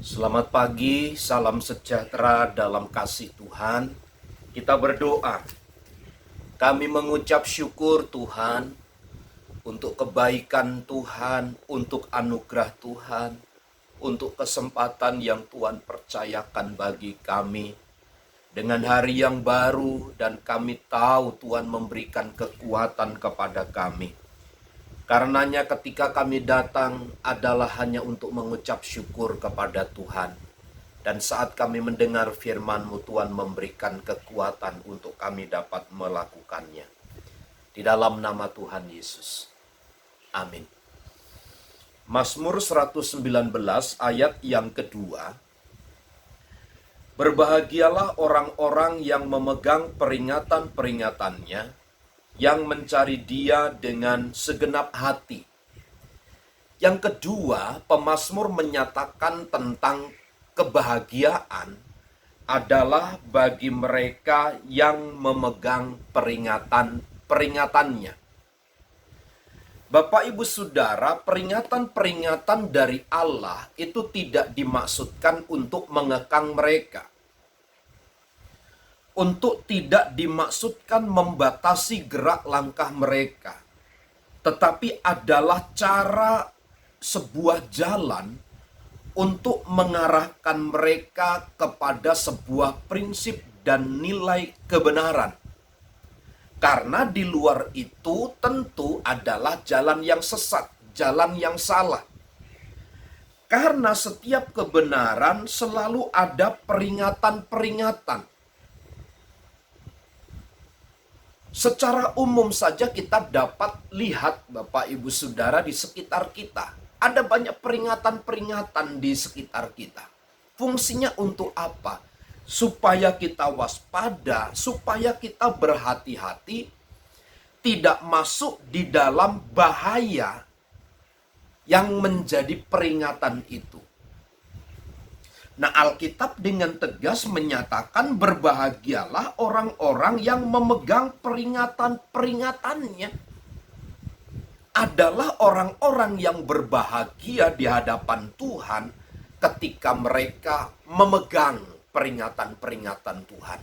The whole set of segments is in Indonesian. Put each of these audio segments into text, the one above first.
Selamat pagi, salam sejahtera dalam kasih Tuhan. Kita berdoa. Kami mengucap syukur Tuhan untuk kebaikan Tuhan, untuk anugerah Tuhan, untuk kesempatan yang Tuhan percayakan bagi kami. Dengan hari yang baru dan kami tahu Tuhan memberikan kekuatan kepada kami. Karenanya ketika kami datang adalah hanya untuk mengucap syukur kepada Tuhan. Dan saat kami mendengar firman-Mu, Tuhan memberikan kekuatan untuk kami dapat melakukannya. Di dalam nama Tuhan Yesus. Amin. Mazmur 119 ayat yang kedua. Berbahagialah orang-orang yang memegang peringatan-peringatannya, yang mencari Dia dengan segenap hati. Yang kedua, pemazmur menyatakan tentang kebahagiaan adalah bagi mereka yang memegang peringatan-peringatannya. Bapak Ibu Saudara, peringatan-peringatan dari Allah itu tidak dimaksudkan untuk mengekang mereka. Untuk tidak dimaksudkan membatasi gerak langkah mereka, tetapi adalah cara sebuah jalan untuk mengarahkan mereka kepada sebuah prinsip dan nilai kebenaran. Karena di luar itu tentu adalah jalan yang sesat, jalan yang salah. Karena setiap kebenaran selalu ada peringatan-peringatan. Secara umum saja kita dapat lihat Bapak Ibu Saudara di sekitar kita. Ada banyak peringatan-peringatan di sekitar kita. Fungsinya untuk apa? Supaya kita waspada, supaya kita berhati-hati, tidak masuk di dalam bahaya yang menjadi peringatan itu. Nah, Alkitab dengan tegas menyatakan berbahagialah orang-orang yang memegang peringatan-peringatannya. Adalah orang-orang yang berbahagia di hadapan Tuhan ketika mereka memegang peringatan-peringatan Tuhan.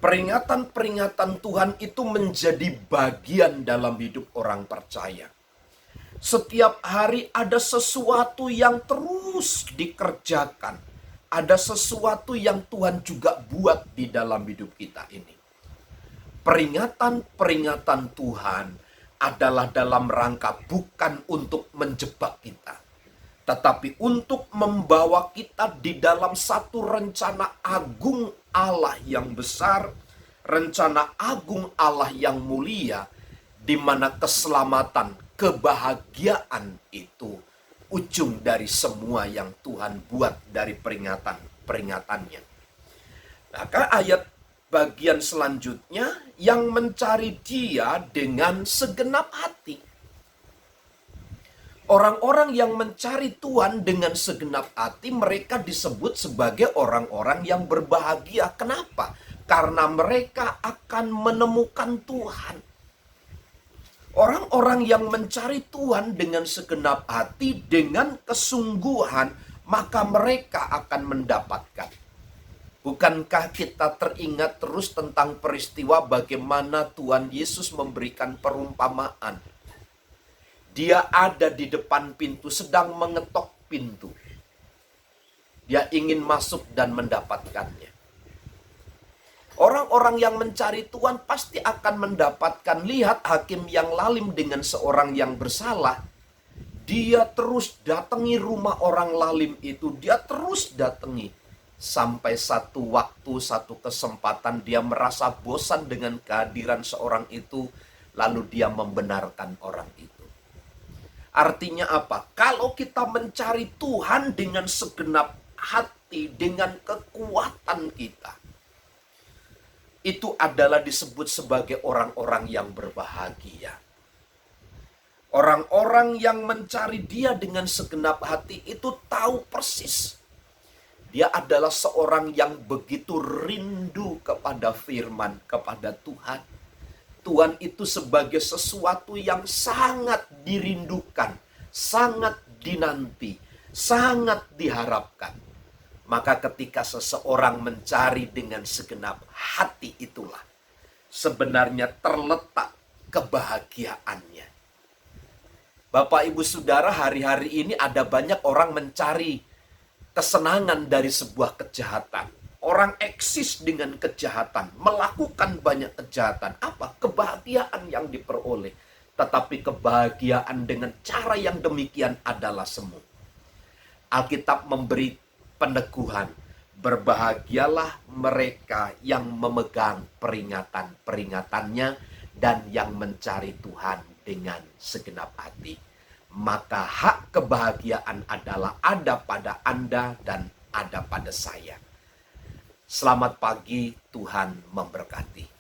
Peringatan-peringatan Tuhan itu menjadi bagian dalam hidup orang percaya. Setiap hari ada sesuatu yang terus dikerjakan. Ada sesuatu yang Tuhan juga buat di dalam hidup kita ini. Peringatan-peringatan Tuhan adalah dalam rangka bukan untuk menjebak kita, tetapi untuk membawa kita di dalam satu rencana agung Allah yang besar, rencana agung Allah yang mulia, di mana keselamatan, kebahagiaan itu ujung dari semua yang Tuhan buat dari peringatan-peringatannya. Maka ayat bagian selanjutnya, yang mencari Dia dengan segenap hati. Orang-orang yang mencari Tuhan dengan segenap hati, mereka disebut sebagai orang-orang yang berbahagia. Kenapa? Karena mereka akan menemukan Tuhan. Orang-orang yang mencari Tuhan dengan segenap hati, dengan kesungguhan, maka mereka akan mendapatkan. Bukankah kita teringat terus tentang peristiwa bagaimana Tuhan Yesus memberikan perumpamaan? Dia ada di depan pintu, sedang mengetok pintu. Dia ingin masuk dan mendapatkannya. Orang-orang yang mencari Tuhan pasti akan mendapatkan. Lihat hakim yang lalim dengan seorang yang bersalah. Dia terus datangi rumah orang lalim itu. Dia terus datangi. Sampai satu waktu, satu kesempatan dia merasa bosan dengan kehadiran seorang itu. Lalu dia membenarkan orang itu. Artinya apa? Kalau kita mencari Tuhan dengan segenap hati, dengan kekuatan kita, itu adalah disebut sebagai orang-orang yang berbahagia. Orang-orang yang mencari Dia dengan segenap hati itu tahu persis. Dia adalah seorang yang begitu rindu kepada firman, kepada Tuhan. Tuhan itu sebagai sesuatu yang sangat dirindukan, sangat dinanti, sangat diharapkan. Maka ketika seseorang mencari dengan segenap hati itulah sebenarnya terletak kebahagiaannya. Bapak Ibu Saudara, hari-hari ini ada banyak orang mencari kesenangan dari sebuah kejahatan. Orang eksis dengan kejahatan, melakukan banyak kejahatan. Apa? Kebahagiaan yang diperoleh. Tetapi kebahagiaan dengan cara yang demikian adalah semu. Alkitab memberi peneguhan. Berbahagialah mereka yang memegang peringatan-peringatannya dan yang mencari Tuhan dengan segenap hati. Maka hak kebahagiaan adalah ada pada Anda dan ada pada saya. Selamat pagi, Tuhan memberkati.